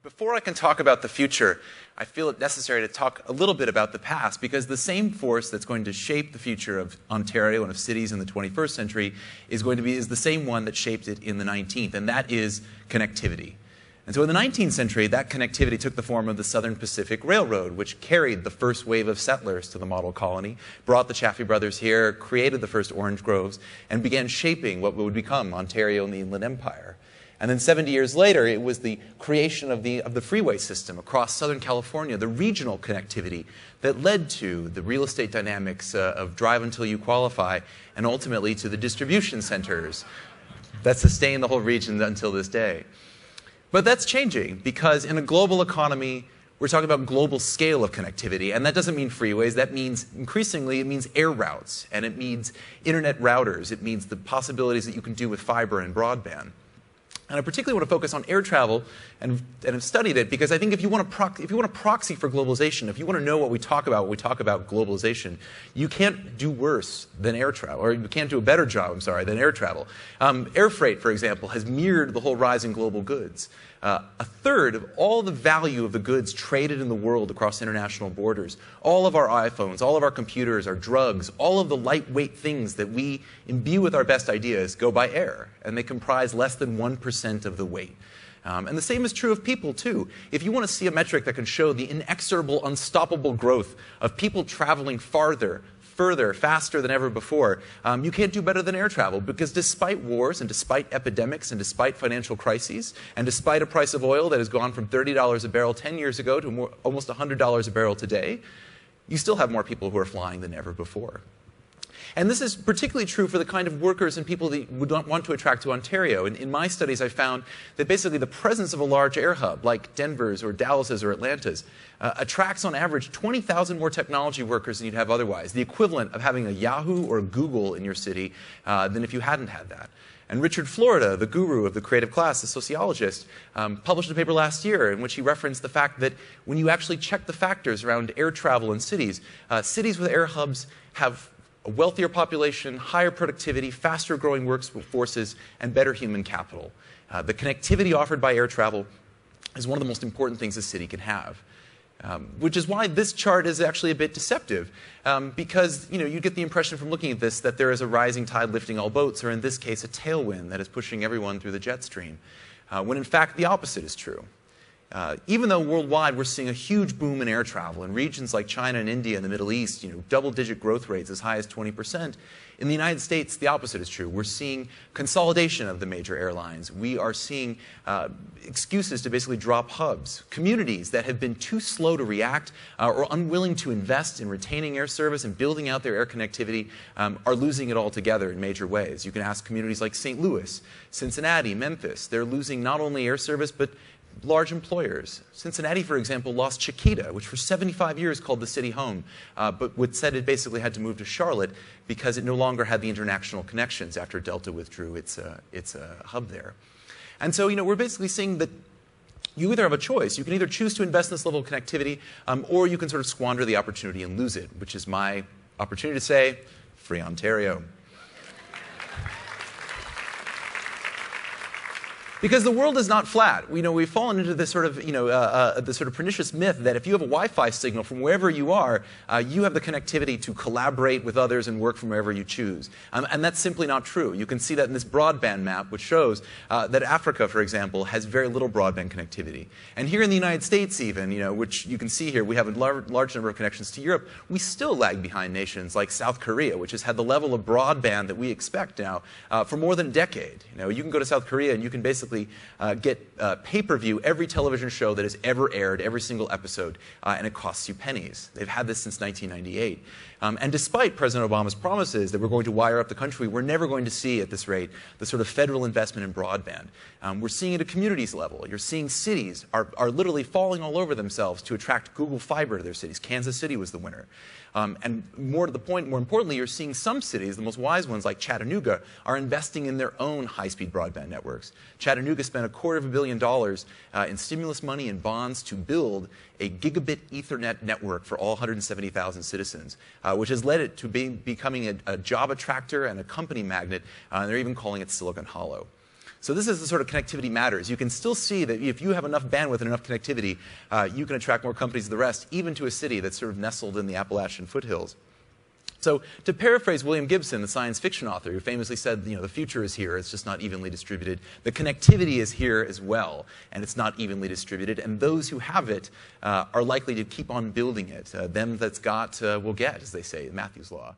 Before I can talk about the future, I feel it necessary to talk a little bit about the past, because the same force that's going to shape the future of Ontario and of cities in the 21st century is the same one that shaped it in the 19th, and that is connectivity. And so in the 19th century, that connectivity took the form of the Southern Pacific Railroad, which carried the first wave of settlers to the model colony, brought the Chaffee brothers here, created the first orange groves, and began shaping what would become Ontario and the Inland Empire. And then 70 years later, it was the creation of the freeway system across Southern California, the regional connectivity, that led to the real estate dynamics of drive until you qualify, and ultimately to the distribution centers that sustain the whole region until this day. But that's changing, because in a global economy, we're talking about global scale of connectivity, and that doesn't mean freeways. That means, increasingly, it means air routes, and it means internet routers. It means the possibilities that you can do with fiber and broadband. And I particularly want to focus on air travel, and have studied it, because I think if you want to proxy for globalization, if you want to know what we talk about when we talk about globalization, you can't do worse than air travel, or you can't do a better job, I'm sorry, than air travel. Air freight, for example, has mirrored the whole rise in global goods. A third of all the value of the goods traded in the world across international borders, all of our iPhones, all of our computers, our drugs, all of the lightweight things that we imbue with our best ideas go by air, and they comprise less than 1% of the weight. And the same is true of people, too. If you want to see a metric that can show the inexorable, unstoppable growth of people traveling farther, further, faster than ever before, you can't do better than air travel, because despite wars and despite epidemics and despite financial crises and despite a price of oil that has gone from $30 a barrel 10 years ago to almost $100 a barrel today, you still have more people who are flying than ever before. And this is particularly true for the kind of workers and people that would want to attract to Ontario. In my studies, I found that basically the presence of a large air hub, like Denver's or Dallas's or Atlanta's, attracts on average 20,000 more technology workers than you'd have otherwise, the equivalent of having a Yahoo or a Google in your city than if you hadn't had that. And Richard Florida, the guru of the creative class, the sociologist, published a paper last year in which he referenced the fact that when you actually check the factors around air travel in cities, cities with air hubs have a wealthier population, higher productivity, faster growing workforces, and better human capital. The connectivity offered by air travel is one of the most important things a city can have. Which is why this chart is actually a bit deceptive, because you get the impression from looking at this that there is a rising tide lifting all boats, or in this case a tailwind that is pushing everyone through the jet stream, when in fact the opposite is true. Even though worldwide we're seeing a huge boom in air travel in regions like China and India and the Middle East, double-digit growth rates as high as 20%, in the United States the opposite is true. We're seeing consolidation of the major airlines. We are seeing excuses to basically drop hubs. Communities that have been too slow to react or unwilling to invest in retaining air service and building out their air connectivity are losing it altogether in major ways. You can ask communities like St. Louis, Cincinnati, Memphis. They're losing not only air service, but large employers. Cincinnati, for example, lost Chiquita, which for 75 years called the city home, but said it basically had to move to Charlotte because it no longer had the international connections after Delta withdrew its hub there. And so, we're basically seeing that you either have a choice. You can either choose to invest in this level of connectivity, or you can sort of squander the opportunity and lose it, which is my opportunity to say, free Ontario. Because the world is not flat. We've fallen into this sort of, this sort of pernicious myth that if you have a Wi-Fi signal from wherever you are, you have the connectivity to collaborate with others and work from wherever you choose. And that's simply not true. You can see that in this broadband map, which shows that Africa, for example, has very little broadband connectivity. And here in the United States even, which you can see here, we have a large number of connections to Europe, we still lag behind nations like South Korea, which has had the level of broadband that we expect now for more than a decade. You can go to South Korea and you can basically get pay-per-view every television show that has ever aired, every single episode, and it costs you pennies. They've had this since 1998. And despite President Obama's promises that we're going to wire up the country, we're never going to see at this rate the sort of federal investment in broadband. We're seeing it at communities level. You're seeing cities are literally falling all over themselves to attract Google Fiber to their cities. Kansas City was the winner. And more to the point, more importantly, you're seeing some cities, the most wise ones like Chattanooga, are investing in their own high-speed broadband networks. Chattanooga spent $250 million in stimulus money and bonds to build a gigabit Ethernet network for all 170,000 citizens, which has led it to becoming a job attractor and a company magnet. And they're even calling it Silicon Hollow. So this is the sort of connectivity matters. You can still see that if you have enough bandwidth and enough connectivity, you can attract more companies than the rest, even to a city that's sort of nestled in the Appalachian foothills. So to paraphrase William Gibson, the science fiction author, who famously said, the future is here, it's just not evenly distributed. The connectivity is here as well, and it's not evenly distributed. And those who have it are likely to keep on building it. Them that's got will get, as they say, Matthew's Law.